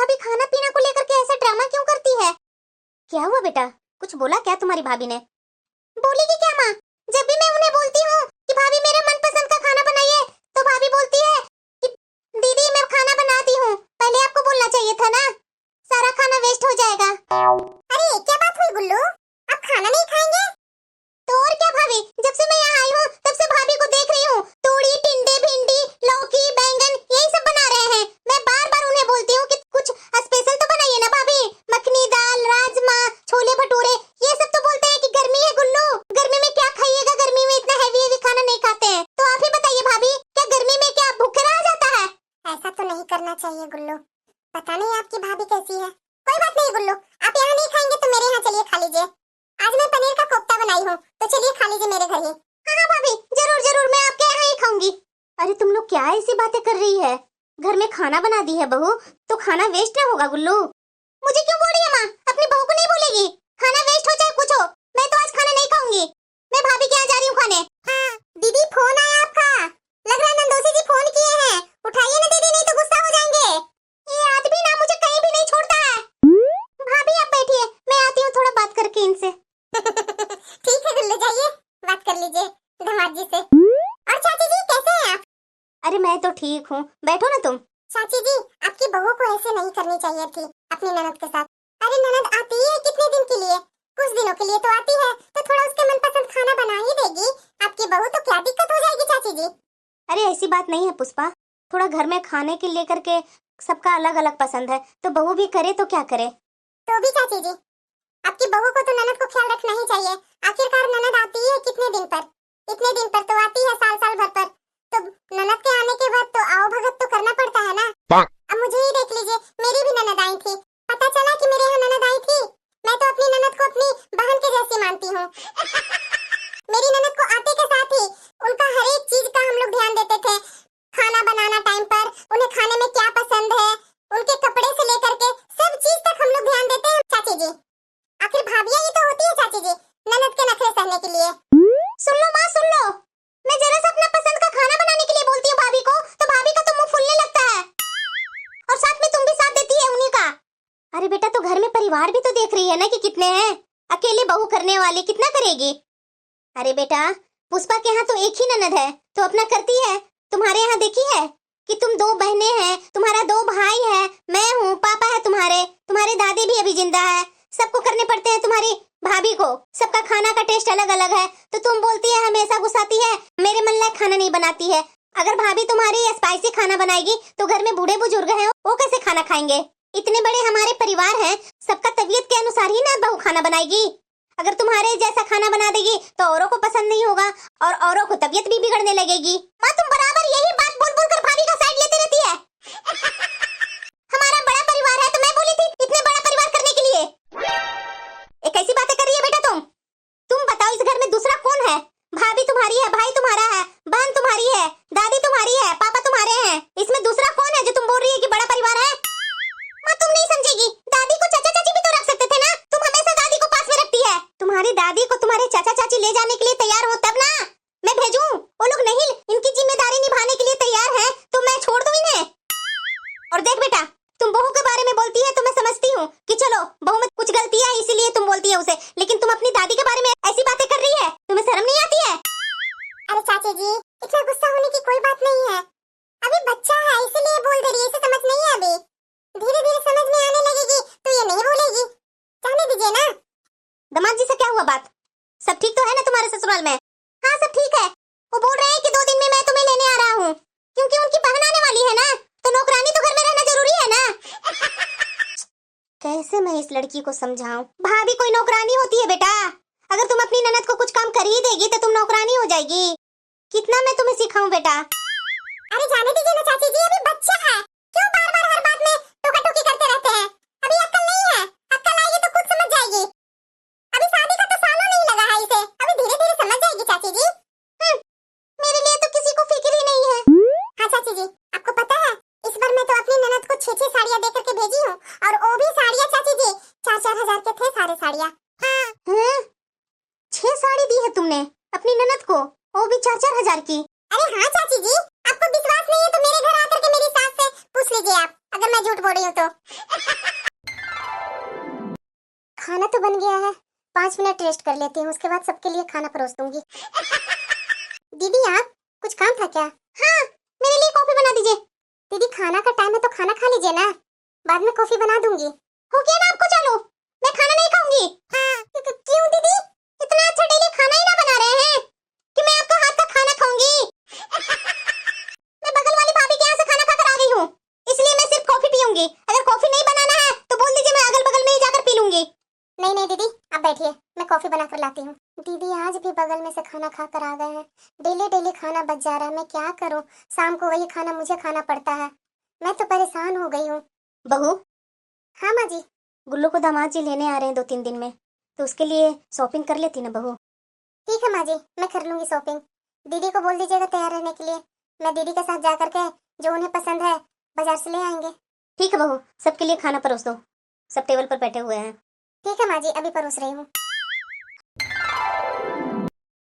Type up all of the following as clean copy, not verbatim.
भाभी खाना पीना को लेकर के ऐसा ड्रामा क्यों करती है? क्या हुआ बेटा, कुछ बोला क्या तुम्हारी भाभी ने? बोलेगी क्या माँ, जब भी मैं उन्हें बोलती हूँ कि भाभी मेरे मनपसंद का खाना बनाइए तो भाभी बोलती है कि दीदी मैं खाना बनाती हूँ। पहले आपको बोलना चाहिए था ना, सारा खाना वेस्ट हो जाएगा। अरे क्या बात हुई गुल्लू, आप खाना नहीं खाएंगे? तो और क्या भाभी, जब से मैं यहाँ आई हूँ तब से भाभी को देख रही हूँ, तोड़ी टिंडे भिंडी लौकी बैंगन यही सब बना रहे हैं। मैं बार बार उन्हें बोलती हूँ कि कुछ स्पेशल तो बनाइए ना भाभी, मखनी दाल राजमा छोले भटूरे ये सब तो बोलते हैं कि गर्मी है गुल्लू, गर्मी में क्या खाइएगा, गर्मी में इतना हैवी हैवी खाना नहीं खाते हैं। तो आप ही बताइए भाभी, क्या गर्मी में क्या भूखे रहा जाता है? ऐसा तो नहीं करना चाहिए गुल्लू, पता नहीं आपकी भाभी कैसी है। कोई बात नहीं गुल्लू, आप यहाँ नहीं खाएंगे तो मेरे यहाँ चलिए खा लीजिए। आज मैं पनीर का कोफ्ता बनाई हूँ तो चलिए खा लीजिए मेरे घर ही। हाँ भाभी जरूर जरूर, मैं आपके यहाँ ही खाऊंगी। अरे तुम लोग क्या ऐसी बातें कर रही है, घर में खाना बना दी है बहू तो खाना वेस्ट ना होगा गुल्लू। मुझे क्यों बोल रही है माँ, अपनी बहू को नहीं बोलेगी? खाना वेस्ट हो चाहे कुछ हो, मैं तो आज खाना नहीं खाऊंगी, मैं भाभी के यहाँ जा रही हूँ खाने। हाँ दीदी फोन आया आपका, लग रहा है नंदोसी जी फोन किए हैं, उठाइए ना दीदी नहीं तो गुस्सा हो जाएंगे। ये आदमी ना मुझे कहीं भी नहीं छोड़ता है। भाभी आप बैठिए, मैं आती हूँ थोड़ा बात करके इनसे। ठीक है गुल्लू जाइए बात कर लीजिए दामाद जी से। और चाची जी कैसे हैं आप? अरे मैं तो ठीक हूँ, बैठो ना तुम। चाची जी आपकी बहू को ऐसे नहीं करनी चाहिए थी अपनी ननद के साथ। अरे ननद आती है कितने दिन के लिए, कुछ दिनों के लिए तो आती है, तो थोड़ा उसके मनपसंद खाना बना ही देगी आपकी बहू, तो क्या दिक्कत हो जाएगी चाची जी? अरे ऐसी बात नहीं है पुष्पा, थोड़ा घर में खाने के लेकर के सबका अलग अलग पसंद है, तो बहू भी करे तो क्या करे। तो भी चाची जी आपकी बहू को तो ननद को ख्याल रखना ही चाहिए, आखिरकार ननद आती है कितने दिन पर, इतने दिन पर तो आती है साल साल भर पर, तो ननद के आने के बाद तो आओ भगत तो करना पड़ता है ना। अब मुझे ही देख लीजिए, मेरी भी ननद आई थी, पता चला कि मेरे यहाँ ननद आई थी, मैं तो अपनी ननद को अपनी बहन के जैसी मानती हूँ। मेरी ननद को आते के साथ ही उनका हर एक चीज का हम लोग ध्यान देते थे, खाना बनाना टाइम पर, उन्हें खाने में क्या पसंद है, उनके कपड़े से लेकर के सब चीज तक हम लोग ध्यान देते हैं चाची जी। आखिर भाभियां ही तो होती है चाची जी ननद के नखरे सहने के लिए। सुन लो माँ सुन लो, मैं जरा सा अपना पसंद का खाना बनाने के लिए बोलती हूँ भाभी को तो भाभी का तो मुंह फूलने लगता है, और साथ में तुम भी साथ देती है उन्हीं का। अरे बेटा तो घर में परिवार भी तो देख रही है ना कि कितने हैं, अकेले बहू करने वाले कितना करेगी। अरे बेटा पुष्पा के यहाँ तो एक ही ननद है तो अपना करती है, तुम्हारे यहाँ देखी है कि तुम दो बहनें हैं, तुम्हारा दो भाई है, मैं हूँ, पापा है तुम्हारे दादी भी अभी जिंदा है, सबको करने पड़ते हैं तुम्हारी भाभी को, सबका खाना का टेस्ट अलग अलग है, तो तुम बोलती है हमेशा गुस्साती है, मेरे मन लायक खाना नहीं बनाती है। अगर भाभी तुम्हारी स्पाइसी खाना बनाएगी तो घर में बूढ़े बुजुर्ग हैं वो कैसे खाना खाएंगे? इतने बड़े हमारे परिवार हैं, सबका तबीयत के अनुसार ही ना बहू खाना बनाएगी। अगर तुम्हारे जैसा खाना बना देगी तो औरों को पसंद नहीं होगा और औरों को तबीयत भी बिगड़ने लगेगी। माँ तुम बराबर यही बात बोल बोल कर भाभी का साइड लेती रहती है। हमारा बड़ा परिवार है तो मैं बोली थी इतने बड़ा परिवार करने के लिए। एक कैसी बातें कर रही है बेटा तुम बताओ इस घर में दूसरा कौन है? भाभी तुम्हारी है, भाई तुम्हारा है, बहन तुम्हारी है, दादी तुम्हारी है, पापा तुम्हारे हैं, इसमें दूसरा कौन है जो तुम बोल रही है कि बड़ा परिवार है? माँ तुम नहीं समझेगी, दादी को चाचा चाची भी तो रख सकते थे ना, तुम हमेशा दादी को पास में रखती है। तुम्हारी दादी को तुम्हारे चाचा चाची ले जाने के लिए तैयार हो तब ना मैं भेजूं, वो लोग नहीं इनकी जिम्मेदारी निभाने के लिए तैयार हैं तो मैं छोड़ दूं इन्हें। और देख बेटा तुम बहू के बारे में बोलती है तो मैं समझती हूँ कि चलो बहू में कुछ गलतियां है इसीलिए तुम बोलती है उसे, लेकिन तुम अपनी दादी के बारे में ऐसी बातें कर रही है, तुम्हें शर्म नहीं आती है? अरे चाची जी इतना गुस्सा होने की कोई बात नहीं है, अभी बच्चा है इसीलिए बोल दे रही है, इसे समझ नहीं है, अभी धीरे धीरे समझ में आने लगेगी तो ये नहीं बोलेगी, जाने दीजिए ना। दामाद जी से क्या हुआ बात, सब ठीक तो है ना तुम्हारे ससुराल में? हाँ सब ठीक है, वो बोल रहे हैं कि 2 दिन में मैं तुम्हें लेने आ रहा हूँ, क्योंकि उनकी बहन आने वाली है ना, तो नौकरानी तो घर में रहना जरूरी है ना। कैसे मैं इस लड़की को समझाऊं, भाभी कोई नौकरानी होती है बेटा, अगर तुम अपनी ननद को कुछ काम कर ही देगी तो तुम नौकरानी हो जाएगी, कितना मैं तुम्हें सिखाऊं बेटा। अरे जाने दीजिए ना चाची जी, अभी बच्चा है, क्यों बार बार हर बात में टोका टोकी करते रहते हैं, अभी अक्ल नहीं है, अक्ल आएगी तो खुद समझ जाएगी, अभी शादी का तो सालों नहीं लगा है इसे, अभी धीरे धीरे समझ जाएगी चाची जी। मेरे लिए तो किसी को फिक्र ही नहीं है। हाँ चाची जी आपको पता है इस बार मैं तो अपनी ननद को 6-6 साड़ियाँ दे करके भेजी हूँ, और वो भी साड़ियाँ चाची जी 4-4 हजार के थे सारे साड़ियाँ। हाँ 6 साड़ी दी है तुमने अपनी ननद को, वो भी 4-4 हजार की? अरे हाँ चाची जी आपको विश्वास नहीं है तो मेरे घर आकर के मेरी सास से पूछ लीजिए आप, अगर मैं झूठ बोल रही हूँ तो। बन गया है, 5 मिनट रेस्ट कर लेती हूँ, उसके बाद सबके लिए खाना परोस दूंगी। दीदी आप, कुछ काम था क्या? हाँ, मेरे लिए कॉफी बना दीजिए। दीदी खाना का टाइम है तो खाना खा लीजिए ना, बाद में कॉफी बना दूंगी। हो गया ना आपको, चलो मैं खाना नहीं खाऊंगी। क्यों दीदी, इतना अच्छा डेली खाना ही ना बना रहे हैं कि मैं आपका हाथ का खाना खाऊंगी। मैं बगल वाली भाभी के यहाँ से खाना खाकर आ गई हूँ, इसलिए मैं सिर्फ कॉफी पीऊंगी। अगर कॉफी नहीं बनाना है तो बोल दीजिए, मैं अगल बगल में ही जाकर पी लूंगी। नहीं नहीं दीदी आप बैठिए, मैं कॉफी बनाकर लाती हूँ। दीदी आज भी बगल में से खाना खाकर आ गए हैं, डेली डेली खाना बच जा रहा है, मैं क्या करूँ? शाम को वही खाना मुझे खाना पड़ता है, मैं तो परेशान हो गई हूँ। बहू। हाँ माँ जी। गुल्लू को दामाद जी लेने आ रहे हैं 2-3 दिन में, तो उसके लिए शॉपिंग कर लेती ना बहू। ठीक है माँ जी, मैं कर लूंगी शॉपिंग। दीदी को बोल दीजिएगा तैयार रहने के लिए, मैं दीदी के साथ जा करके जो उन्हें पसंद है बाजार से ले आएंगे। ठीक है बहू, सबके लिए खाना परोस दो, सब टेबल पर बैठे हुए हैं। ठीक है माँ जी, अभी परोस रही हूँ।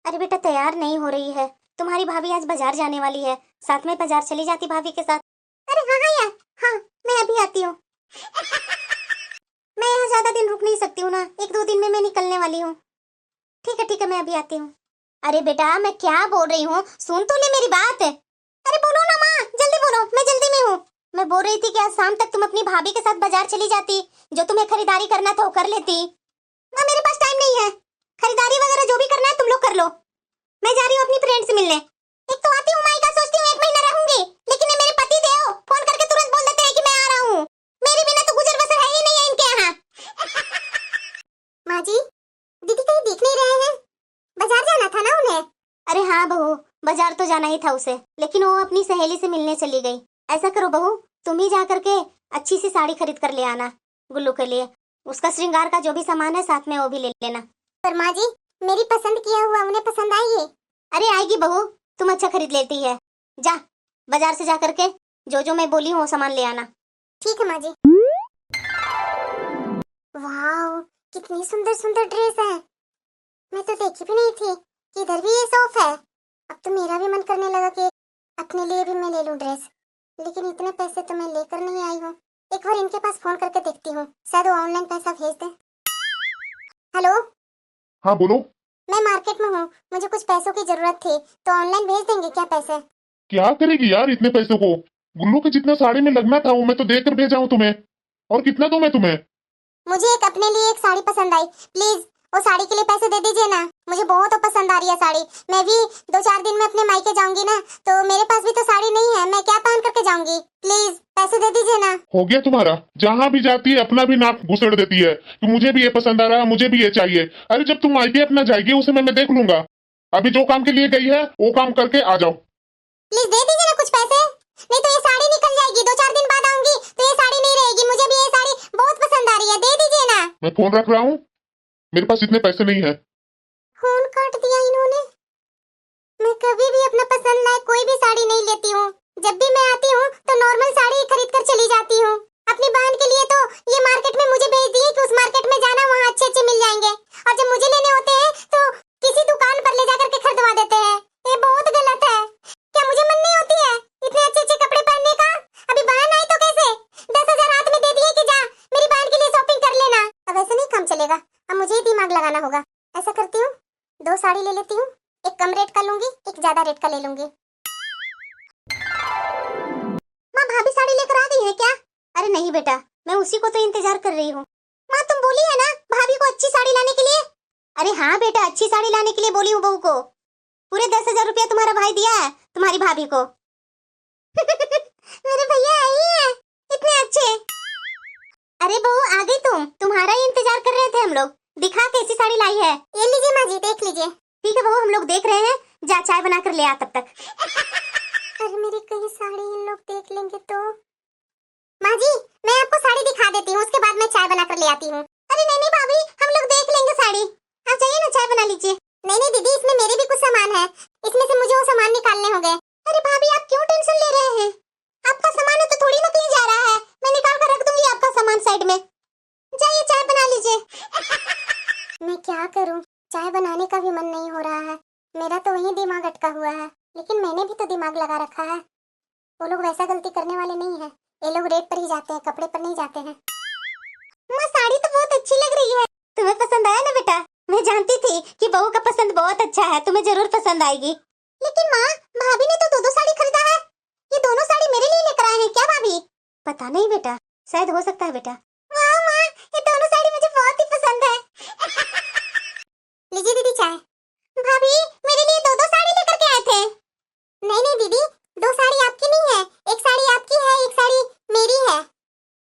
अरे बेटा तैयार नहीं हो रही है, तुम्हारी भाभी आज बाजार जाने वाली है, साथ में बाजार चली जाती भाभी के साथ। अरे हाँ हाँ यार, हाँ मैं अभी आती हूँ। मैं यहाँ ज्यादा दिन रुक नहीं सकती हूँ ना, 1-2 दिन में मैं निकलने वाली हूँ। ठीक है मैं अभी आती हूँ। अरे बेटा मैं क्या बोल रही हूँ, सुन तो ले मेरी बात। अरे बोलो ना माँ, जल्दी बोलो, मैं जल्दी में हूँ। मैं बोल रही थी कि आज शाम तक तुम अपनी भाभी के साथ बाजार चली जाती, जो तुम्हें खरीदारी करना था वो कर लेती। माँ मेरे पास टाइम नहीं है, खरीदारी वगैरह जो भी करना है तुम लोग कर लो, मैं जा रही हूँ अपनी फ्रेंड से मिलने। एक तो आती हूँ मायका, सोचती हूँ 1 महीना रहूंगी, लेकिन ये मेरे पति देव फोन करके तुरंत बोल देते हैं कि मैं आ रहा हूँ। मेरे बिना तो गुजर बसर है ही नहीं है इनके यहाँ। माँ जी, दीदी कहीं दिख नहीं रहे हैं, बाजार जाना था ना उन्हें? अरे हाँ बहू, बाजार तो जाना ही था उसे, लेकिन वो अपनी सहेली से मिलने चली गई। ऐसा करो बहू, तुम ही जा करके अच्छी सी साड़ी खरीद कर ले आना गुल्लू के लिए, उसका श्रृंगार का जो भी सामान है साथ में वो भी ले लेना। पर माँ जी, मेरी पसंद किया हुआ उन्हें पसंद आएगी? अरे आएगी बहू, तुम अच्छा खरीद लेती है, जा बाजार से जा करके जो जो मैं बोली हूँ वो सामान ले आना। ठीक है माँ जी। वाह कितनी सुंदर सुंदर ड्रेस है, मैं तो देखी भी नहीं थी कि इधर भी ये शॉप है। अब तो मेरा भी मन करने लगा कि अपने लिए भी मैं ले लूं ड्रेस, लेकिन इतने पैसे तो मैं लेकर नहीं आई हूँ। एक बार इनके पास फोन करके देखती हूँ, शायद वो ऑनलाइन पैसा भेज दे। हेलो। हाँ बोलो। मैं मार्केट में हूँ, मुझे कुछ पैसों की जरूरत थी, तो ऑनलाइन भेज देंगे क्या पैसे? क्या करेगी यार इतने पैसों को? गुल्लू के जितना साड़ी में लगना था वो मैं तो देकर कर भेजा हूँ तुम्हें, और कितना दूं मैं तुम्हें? मुझे एक अपने लिए एक साड़ी पसंद आई, प्लीज वो साड़ी के लिए पैसे दे दीजिए ना, मुझे बहुत पसंद आ रही है साड़ी। मैं भी 2-4 दिन में अपने मायके जाऊंगी ना, तो मेरे पास भी तो साड़ी नहीं है, मैं क्या पहन करके जाऊंगी? प्लीज पैसे दे दीजिए ना। हो गया तुम्हारा, जहाँ भी जाती है अपना भी नाक घुसेड़ देती है कि मुझे भी ये पसंद आ रहा है, मुझे भी ये चाहिए। अरे जब तुम मायके अपना जाएगी उसे मैं देख लूंगा, अभी जो काम के लिए गई है वो काम करके आ जाओ। प्लीज दे दीजिए ना कुछ पैसे, नहीं तो ये साड़ी निकल जाएगी, 2-4 दिन बाद आऊंगी तो ये साड़ी नहीं रहेगी, मुझे भी ये साड़ी बहुत पसंद आ रही है, दे दीजिए ना। मैं फोन रख रहा हूँ, मेरे पास इतने पैसे नहीं है। फोन काट दिया इन्होंने। मैं कभी भी अपना पसंद लायक कोई भी साड़ी नहीं लेती हूँ, जब भी मैं आती हूँ तो नॉर्मल साड़ी खरीद कर चली जाती हूँ। अपनी बहन के लिए तो ये मार्केट में मुझे भेज दिए कि उस मार्केट में जाना, वहाँ अच्छे अच्छे मिल जाएंगे, और जब मुझे लेने होते हैं तो किसी दुकान पर ले जाकर के खरीदवा देते हैं। ये बहुत गलत है, क्या मुझे मन नहीं होती है इतने अच्छे अच्छे कपड़े पहनने का? अभी बहन आई तो कैसे 10,000 हाथ में दे दिए कि जा मेरी बहन के लिए शॉपिंग कर लेना। अब ऐसे नहीं काम चलेगा, अब मुझे ही दिमाग लगाना होगा। ऐसा करती हूँ, 2 साड़ी ले लेती हूँ, एक कम रेट का लूंगी, एक ज्यादा रेट का ले लूंगी। माँ भाभी साड़ी लेकर आ गई है क्या? अरे नहीं बेटा, मैं उसी को तो इंतजार कर रही हूँ। माँ तुम बोली है ना भाभी को अच्छी साड़ी लाने के लिए? अरे हाँ बेटा, अच्छी साड़ी लाने के लिए बोली हूँ बहू को, पूरे 10,000 रुपया तुम्हारा भाई दिया है तुम्हारी भाभी को। मेरे भैया आई है इतने अच्छे। अरे बहू आ गई तुम, तुम्हारा ही इंतजार कर रहे थे हम लोग, दिखा कैसी साड़ी लाई है। ये लीजिए माँ जी, देख लीजिए। ठीक है बहू, हम लोग देख रहे हैं, जा चाय बना कर ले आ तब तक। अरे मेरी कहीं साड़ी इन लोग देख लेंगे तो। माँ जी मैं आपको साड़ी दिखा देती हूँ, उसके बाद मैं चाय बना कर ले आती हूँ। अरे नहीं नहीं भाभी, हम लोग देख लेंगे साड़ी, आप जाइए ना चाय बना लीजिए। नहीं नहीं दीदी, इसमें मेरे भी कुछ सामान है, इसमें से मुझे वो सामान निकालने होंगे। अरे भाभी आप क्यों टेंशन ले रहे हैं, आपका सामान है तो थोड़ी ना कहीं जा रहा है, मैं निकाल कर रख दूंगी आपका सामान साइड में, जाइए चाय बना लीजिए। मैं क्या करूँ, चाय बनाने का भी मन नहीं हो रहा है, मेरा तो वही दिमाग अटका हुआ है, लेकिन मैंने भी तो दिमाग लगा रखा है। वो लोग वैसा गलती करने वाले नहीं है, ये लोग रेट पर ही जाते हैं, कपड़े पर नहीं जाते हैं। माँ साड़ी तो बहुत अच्छी लग रही है, तुम्हें पसंद आया ना बेटा? मैं जानती थी कि बहू का पसंद बहुत अच्छा है, तुम्हें जरूर पसंद आएगी। लेकिन माँ, भाभी ने तो दो साड़ी खरीदा है। ये दोनों साड़ी मेरे लिए लेकर आए हैं क्या भाभी? पता नहीं बेटा, शायद हो सकता है बेटा। वाह माँ, ये दोनों साड़ी मुझे बहुत ही पसंद है। लीजिए दीदी चाय। भाभी मेरे लिए दो साड़ी लेकर के आए थे। नहीं नहीं दीदी, दो साड़ी आपकी नहीं है, एक साड़ी आपकी है, एक साड़ी मेरी है।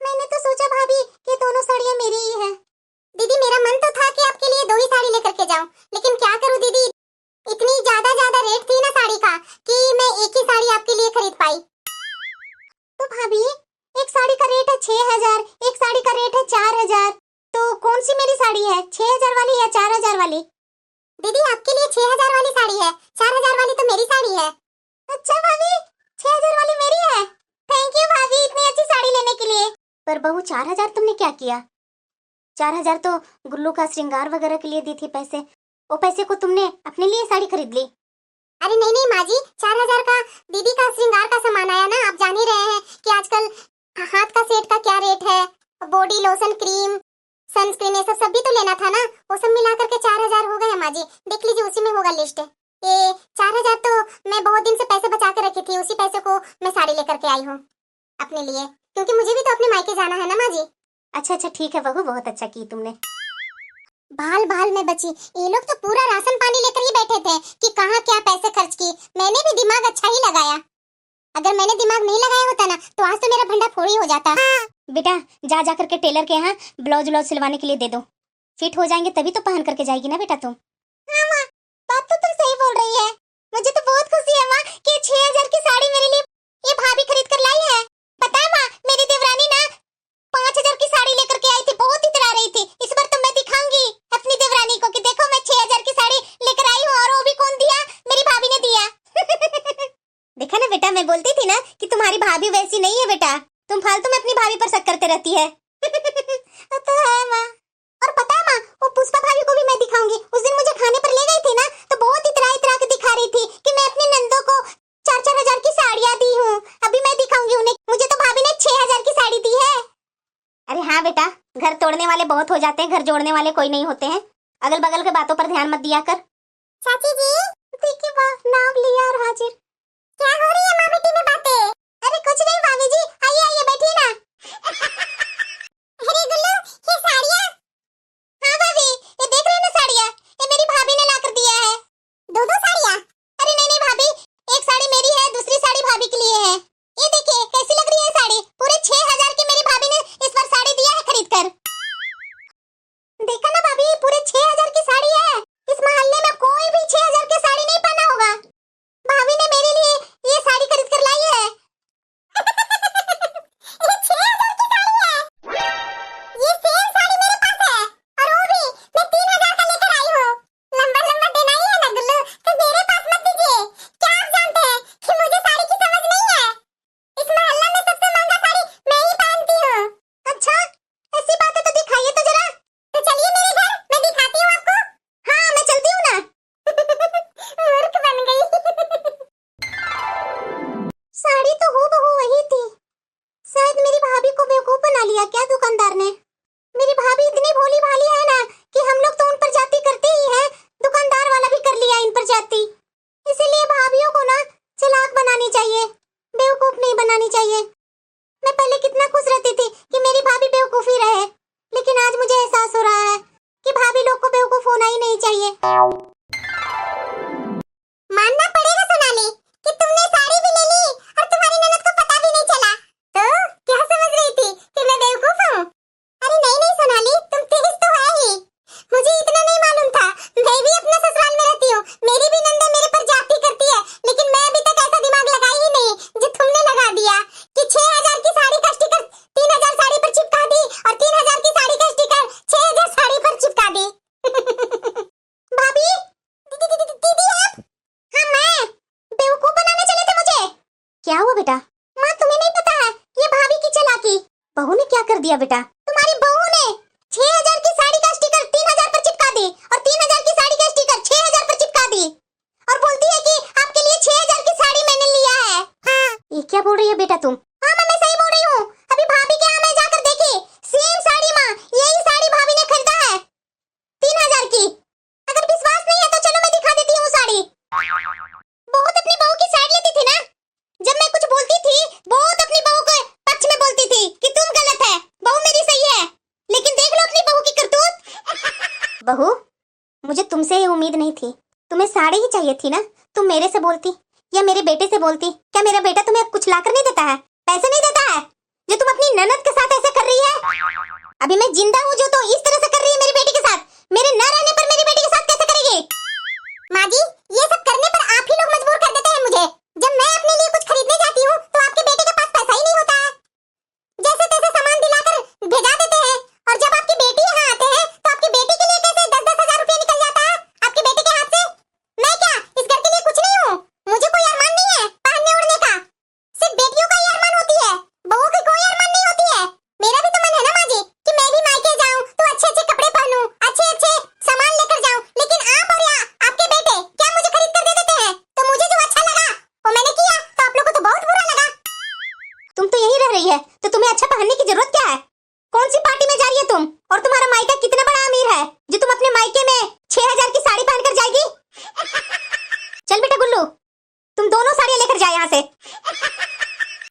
मैंने तो सोचा भाभी कि दोनों साड़ियाँ मेरी ही है। दीदी मेरा मन तो था कि आपके लिए दो ही साड़ी लेकर के जाऊं, लेकिन क्या करूं दीदी, इतनी ज्यादा रेट थी ना साड़ी का कि मैं एक ही साड़ी आपके लिए खरीद पाई। तो भाभी एक साड़ी का रेट है 6000, एक साड़ी का रेट है 4000, तो कौन सी मेरी साड़ी है, 6000 वाली या 4000 वाली? दीदी आपके लिए 6000 वाली साड़ी है, 4000 वाली तो मेरी साड़ी है। अच्छा भाभी, 6000 वाली मेरी है। थैंक यू भाभी इतनी अच्छी साड़ी लेने के लिए। पर बहू 4000 तुमने क्या किया? 4000 तो गुल्लू का श्रृंगार वगैरह के लिए दी थी पैसे, वो पैसे को तुमने अपने लिए साड़ी खरीद ली। अरे नहीं नहीं माँ जी, 4000 का दीदी का श्रृंगार का सामान आया ना, आप जान ही रहे हैं कि आजकल हाथ का सेट का क्या रेट है, बॉडी लोशन, क्रीम, सनस्क्रीन, ये सब भी तो लेना था ना, वो सब मिला करके 4000 हो गए हैं माँ जी। देख लीजिए उसी में होगा लिस्ट। ये 4000 तो मैं बहुत दिन से पैसे बचा के रखी थी, उसी पैसे को मैं साड़ी लेकर के आई हूँ अपने लिए, क्योंकि मुझे भी तो अपने मायके जाना है ना माँ जी। अच्छा ठीक है बहू, बहुत अच्छा की तुमने। भाल में बची, ये लोग तो पूरा राशन पानी लेकर ही बैठे थे कि कहाँ क्या पैसे खर्च की। मैंने भी दिमाग अच्छा ही लगाया, अगर मैंने दिमाग नहीं लगाया होता ना तो आज तो मेरा भंडा फोड़ ही हो जाता। बेटा जा करके टेलर के यहाँ ब्लाउज सिलवाने के लिए दे दो, फिट हो जाएंगे तभी तो पहन करके जाएगी ना बेटा तुम। हाँ माँ, बात तो तुम सही बोल रही है। मुझे तो बहुत खुशी है माँ कि 6000 की साड़ी मेरे लिए ये भाभी खरीद कर लाई है। पता है माँ, मेरी देवरानी ना 5000 की साड़ी लेकर के आई थी, बहुत इतरा रही थी। इस बार तो मैं दिखाऊंगी अपनी देवरानी को कि देखो मैं 6000 की साड़ी लेकर आई हूँ, और वो भी कौन दिया, मेरी भाभी ने दिया। देखा ना बेटा, मैं बोलती थी ना कि तुम्हारी भाभी वैसी नहीं है बेटा, तुम फालतू में अपनी भाभी पर शक करते रहती है। तो है माँ। और पता है माँ, वो पुष्पा भाभी को भी मैं दिखाऊंगी। उस दिन मुझे खाने पर ले गई थी ना, तो बहुत इतरा के दिखा रही थी कि मैं अपने नंदों को 4-4 हजार की साड़ियाँ दी हूँ। अभी मैं दिखाऊंगी उन्हें, मुझे तो भाभी ने 6000 की साड़ी दी है। अरे हाँ बेटा, घर तोड़ने वाले बहुत हो जाते हैं, घर जोड़ने वाले कोई नहीं होते हैं। अगल बगल के बातों पर ध्यान मत दिया कर। चाची जी देखिए वाह, नाम लिया और हाजिर। क्या हो रही है माँ बेटी में बातें? अरे कुछ नहीं भाभी जी, आइए आइए बैठिए ना। अरे गुल्लू, ये साड़ियाँ? हाँ भाभी, ये देख रहे हैं ना साड़ियाँ, ये मेरी भाभी ने लाकर दिया है। दो साड़ियाँ? अरे नहीं भाभी, एक साड़ी मेरी है, दूसरी साड़ी भाभी के लिए है। ये देखिए कैसी लग रही है साड़ी, पूरे 6000 की मेरी भाभी ने इस बार साड़ी दिया है खरीद कर। देखा ना भाभी, पूरे 6000 की साड़ी है। इस मोहल्ले में कोई भी 6000 की साड़ी नहीं पहना होगा। भाभी ने मेरे लिए ये साड़ी खरीद कर लाई है। ये 6000 की साड़ी है। ये सेम साड़ी मेरे पास है, और वो भी मैं 3000 का लेकर आई हूँ। लंबा देना ही है ना गुल्लू, तो मेरे पास मत दीजिए। क्या आप जानते हैं कि मुझे साड़ी की समझ नहीं है? इस मोहल्ला में सबसे महंगा साड़ी मैं ही पहनती हूँ। अच्छा, ऐसी बात है तो दिखाइए तो जरा। तो चलिए मेरे घर, मैं दिखाती हूँ आपको। हाँ मैं चलती हूँ ना। मूर्ख बन गई। साड़ी तो हूबहू वही थी, शायद मेरी भाभी को बेवकूफ बना लिया क्या दुकानदार ने। मेरी भाभी इतनी भोली भाली है ना कि हम लोग तो उन पर जाती करते ही हैं, दुकानदार वाला भी कर लिया इन पर जाती। इसीलिए भाभियों को ना चालाक बनानी चाहिए, बेवकूफ नहीं बनानी चाहिए। मैं पहले कितना खुश रहती थी कि मेरी भाभी बेवकूफ ही रहे, लेकिन आज मुझे एहसास हो रहा है कि भाभी लोग को बेवकूफ होना ही नहीं चाहिए। मानना पड़ेगा सोनाली कि तुमने साड़ी भी ले ली और तुम्हारी ननद को पता भी नहीं चला। तो क्या समझ रही थी कि मैं बेवकूफ हूँ? अरे नहीं सोनाली, तुम तेज तो है ही। मुझे इतना नहीं मालूम था, मैं भी अपने ससुराल में रहती हूँ, मेरी भी नंदा मेरे पर जाती करती है, लेकिन मैं अभी तक ऐसा दिमाग लगाई ही नहीं जो तुमने लगा दिया कि 6000 की साड़ी का स्टिकर 3000 साड़ी पर चिपका दी, और 3000 की साड़ी का स्टिकर 6000 साड़ी पर चिपका दी। भाभी, दीदी आप? हाँ मैं, बेवकूफ बनाने चले थे मुझे। क्या हुआ बेटा? माँ तुम्हें नहीं पता है ये भाभी की चालाकी। बहू ने क्या कर दिया बेटा? तुम्हारी बहू ने 6000 की साड़ी का स्टिकर 3000 पर चिपका दी, और 3000 की साड़ी का स्टिकर 6000 पर चिपका दी, और बोलती है कि आपके लिए 6000 की साड़ी मैंने लिया है। हाँ ये क्या बोल रही है बेटा तुम? हाँ मैं सही बोल रही हूँ। अभी भाभी के यहाँ मैं जाकर देखी, सेम साड़ी माँ, यही साड़ी भाभी ने खरीदा है। बहू, मुझे तुमसे ये उम्मीद नहीं थी। तुम्हें साड़ी ही चाहिए थी ना, तुम मेरे से बोलती या मेरे बेटे से बोलती। क्या मेरा बेटा तुम्हें कुछ लाकर नहीं देता है, पैसे नहीं देता है, जो तुम अपनी ननद के साथ ऐसे कर रही है? अभी मैं जिंदा हूँ जो तो इस तरह से कर रही है मेरी बेटी के साथ, मेरे न रहने पर मेरी बेटी के साथ कैसे करेगी? माँ जी, ये सब करने पर आप ही लोग मजबूर कर देते हैं मुझे। जब मैं अपने लिए कुछ खरीदने जाती हूँ तो आपके बेटे के पास पैसा ही नहीं होता है, जैसे तैसे सामान दिलाकर भेजा देते हैं। और जब आपकी बेटी यहाँ आते हैं तो आपकी बेटी के लिए कैसे 10-10 हजार रुपया निकल जाता है आपके बेटे के हाथ से। मैं क्या इस घर के लिए कुछ नहीं हूँ? मुझे कोई अरमान नहीं है पहनने ओढ़ने का, सिर्फ बेटियों का ही अरमान होती है, बहू की कोई अरमान नहीं होती है। मेरा भी तो मन है ना माँ जी कि मैं भी मायके जाऊँ तो अच्छे अच्छे कपड़े पहनूं, अच्छे अच्छे सामान लेकर जाऊँ, लेकिन आप और या आपके बेटे क्या मुझे खरीद कर दे देते हैं? तो मुझे जो अच्छा लगा वो मैंने किया, तो आप लोगों को तो बहुत बुरा लगा। तुम तो यहीं रह रही है तो तुम्हें अच्छा पहनने की जरूरत क्या है? कौन सी पार्टी में जा रही है तुम? और तुम्हारा मायका कितना बड़ा अमीर है जो तुम अपने मायके